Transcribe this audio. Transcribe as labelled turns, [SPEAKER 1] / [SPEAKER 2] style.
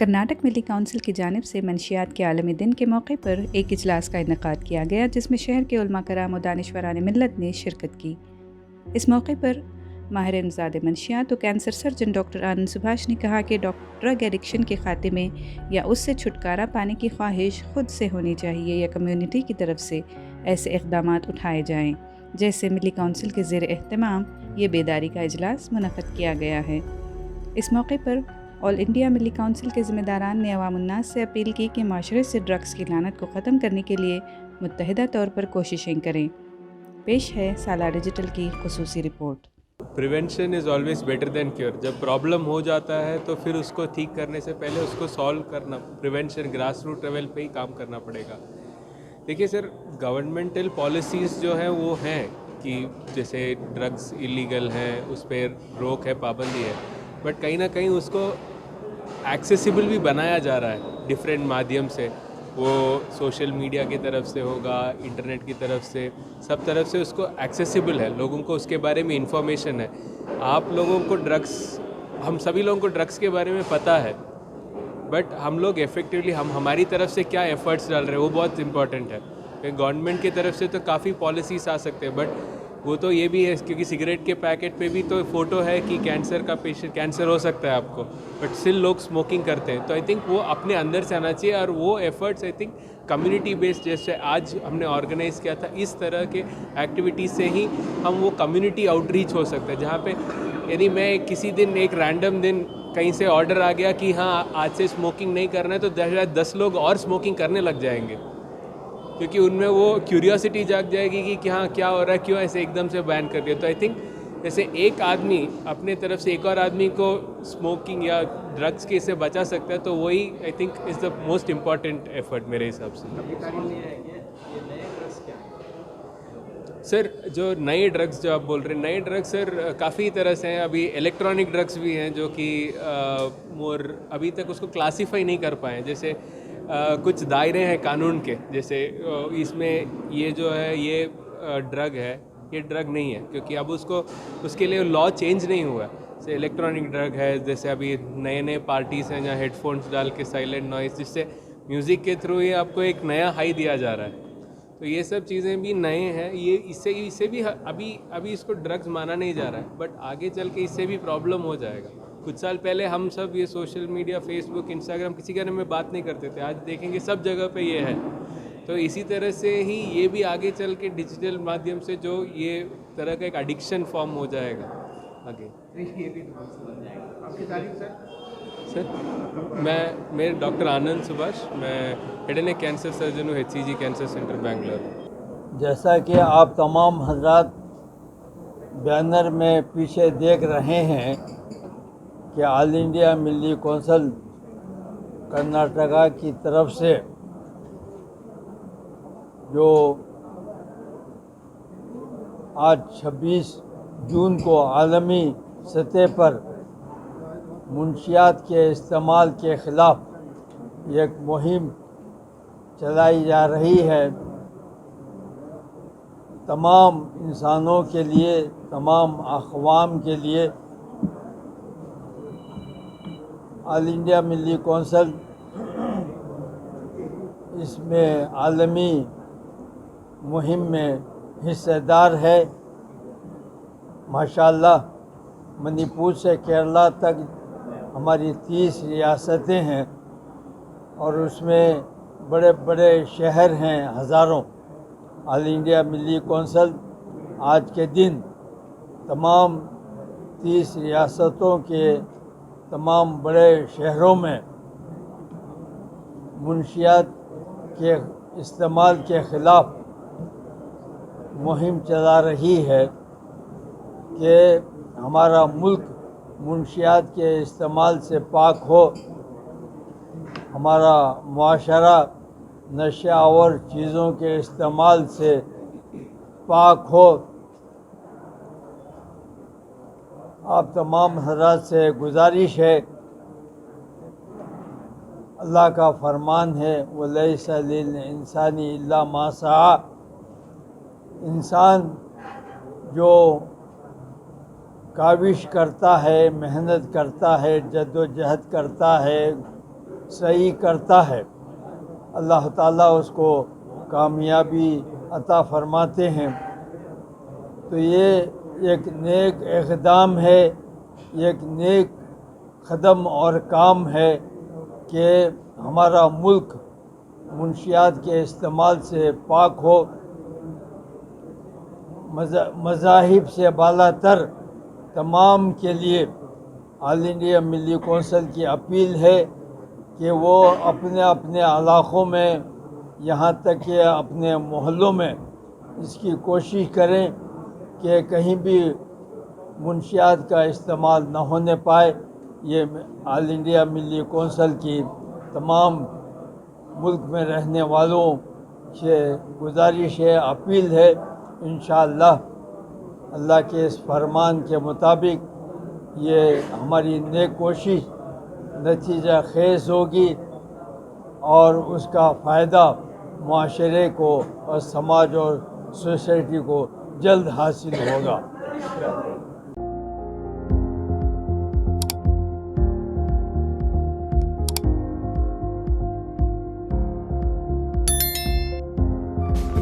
[SPEAKER 1] कर्नाटक मिली council की जानिब से मंशियात के आलमी दिन के मौके पर एक इजलास का इनेकाद किया गया, जिसमें शहर के उलमा कराम और दानिशवरान मिल्लत ने शिरकत की। इस मौके पर माहिर इमदाद मंशियात और कैंसर सर्जन डॉक्टर आनंद सुभाष ने कहा कि ड्रग एडिक्शन के खात्मे या उससे छुटकारा पाने की ख्वाहिश खुद से होनी चाहिए या कम्युनिटी की तरफ से ऐसे इक़दाम उठाए जाएँ। जैसे मिली काउंसिल के ज़ेर एहतमाम ये बेदारी का इजलास मुनक़्क़द किया गया है। इस मौके पर ऑल इंडिया मिली काउंसिल के ज़िम्मेदारान ने अवामुन्नास से अपील की कि माशरे से ड्रग्स की लानत को ख़त्म करने के लिए मुत्तहिदा तौर पर कोशिशें करें। पेश है सालार डिजिटल की खुसूसी report.
[SPEAKER 2] Prevention is always better than cure. जब प्रॉब्लम हो जाता है तो फिर उसको ठीक करने से पहले उसको सॉल्व करना, प्रिवेंशन ग्रास रूट लेवल पे ही काम करना पड़ेगा। देखिए सर, गवर्नमेंटल पॉलिसीज़ जो हैं वो हैं कि जैसे ड्रग्स इलीगल हैं, उस पर रोक है, पाबंदी है, बट कहीं ना कहीं उसको एक्सेसिबल भी बनाया जा रहा है डिफरेंट माध्यम से। वो सोशल मीडिया की तरफ से होगा, इंटरनेट की तरफ से, सब तरफ से उसको एक्सेसिबल है, लोगों को उसके बारे में इंफॉर्मेशन है। आप लोगों को ड्रग्स, हम सभी लोगों को ड्रग्स के बारे में पता है, बट हम लोग इफ़ेक्टिवली हमारी तरफ से क्या एफर्ट्स डाल रहे हैं वो बहुत इंपॉर्टेंट है। गवर्नमेंट की तरफ से तो काफ़ी पॉलिसीज आ सकते हैं, बट वो तो ये भी है क्योंकि सिगरेट के पैकेट पे भी तो फ़ोटो है कि कैंसर का पेशेंट, कैंसर हो सकता है आपको, बट स्टिल लोग स्मोकिंग करते हैं। तो आई थिंक वो अपने अंदर से आना चाहिए, और वो efforts I think community based जैसे आज हमने ऑर्गेनाइज़ किया था, इस तरह के एक्टिविटीज़ से ही हम वो कम्युनिटी आउटरीच हो सकता है। जहाँ पे यदि मैं किसी दिन एक रैंडम दिन कहीं से ऑर्डर आ गया कि हाँ आज से स्मोकिंग नहीं करना है, तो 10 लोग और स्मोकिंग करने लग जाएंगे, क्योंकि उनमें वो क्यूरियोसिटी जाग जाएगी कि हाँ क्या हो रहा है, क्यों ऐसे एकदम से बैन कर दिया। तो आई थिंक जैसे एक आदमी अपने तरफ से एक और आदमी को स्मोकिंग या ड्रग्स के से बचा सकता है, तो वही I think is the most important effort मेरे हिसाब से। सर जो नए ड्रग्स जो आप बोल रहे हैं, नए ड्रग्स सर काफ़ी तरह से हैं। अभी इलेक्ट्रॉनिक ड्रग्स भी हैं जो कि मोर अभी तक उसको क्लासीफाई नहीं कर पाए। जैसे कुछ दायरे हैं कानून के, जैसे इसमें ये जो है ये ड्रग है, ये ड्रग नहीं है, क्योंकि अब उसके लिए लॉ चेंज नहीं हुआ है। जैसे इलेक्ट्रॉनिक ड्रग है, जैसे अभी नए नए पार्टीज़ हैं जहाँ हेडफोन्स डाल के साइलेंट नॉइस, जिससे म्यूज़िक के थ्रू ही आपको एक नया हाई दिया जा रहा है। तो ये सब चीज़ें भी नए हैं। ये इससे भी अभी इसको ड्रग्स माना नहीं जा रहा है, बट आगे चल के इससे भी प्रॉब्लम हो जाएगा। कुछ साल पहले हम सब ये सोशल मीडिया, फेसबुक, इंस्टाग्राम किसी के बारे में बात नहीं करते थे, आज देखेंगे सब जगह पे ये है। तो इसी तरह से ही ये भी आगे चल के डिजिटल माध्यम से जो ये तरह का एक एडिक्शन फॉर्म हो जाएगा आगे। ये भी आपकी तारीफ सर। मैं डॉक्टर आनंद सुभाष, मैं head and neck cancer surgeon हूँ, HCG कैंसर सेंटर बेंगलोर।
[SPEAKER 3] जैसा कि आप तमाम हजरात बैनर में पीछे देख रहे हैं कि ऑल इंडिया मिली कौंसिल कर्नाटका की तरफ से जो आज 26 जून को आलमी सतह पर मुंशियात के इस्तेमाल के ख़िलाफ़ एक मुहिम चलाई जा रही है। तमाम इंसानों के लिए, तमाम अक़वाम के लिए ऑल इंडिया मिली कौंसिल इसमें आलमी मुहिम में हिस्सेदार है। माशाअल्लाह मणिपुर से केरला तक हमारी 30 रियासतें हैं और उसमें बड़े बड़े शहर हैं हज़ारों। ऑल इंडिया मिली कौंसिल आज के दिन तमाम 30 रियासतों के तमाम बड़े शहरों में मुंशियात के इस्तेमाल के ख़िलाफ़ मुहिम चला रही है कि हमारा मुल्क मुंशियात के इस्तेमाल से पाक हो, हमारा मुआशरा नशा और चीज़ों के इस्तेमाल से पाक हो। आप तमाम हज़रात से गुजारिश है, अल्लाह का फरमान है वलैसा लिल इंसानी इल्ला मा सआ। इंसान जो काविश करता है, मेहनत करता है, जद्दोजहद करता है, सही करता है, अल्लाह ताला उसको कामयाबी अता फरमाते हैं। तो ये एक नेक इक़दाम है, एक नेक कदम और काम है कि हमारा मुल्क मुनशियात के इस्तेमाल से पाक हो। मज़ाहिब से बालातर तमाम के लिए ऑल इंडिया मिली कौंसिल की अपील है कि वो अपने अपने इलाक़ों में, यहाँ तक कि अपने मोहल्लों में इसकी कोशिश करें कि कहीं भी मुनशियात का इस्तेमाल न होने पाए। ये ऑल इंडिया मिली कौंसिल की तमाम मुल्क में रहने वालों से गुजारिश है, अपील है। इंशाअल्लाह अल्लाह के इस फरमान के मुताबिक ये हमारी नेक कोशिश नतीजा खेज़ होगी और उसका फ़ायदा माशरे को और समाज और सोसाइटी को जल्द हासिल होगा।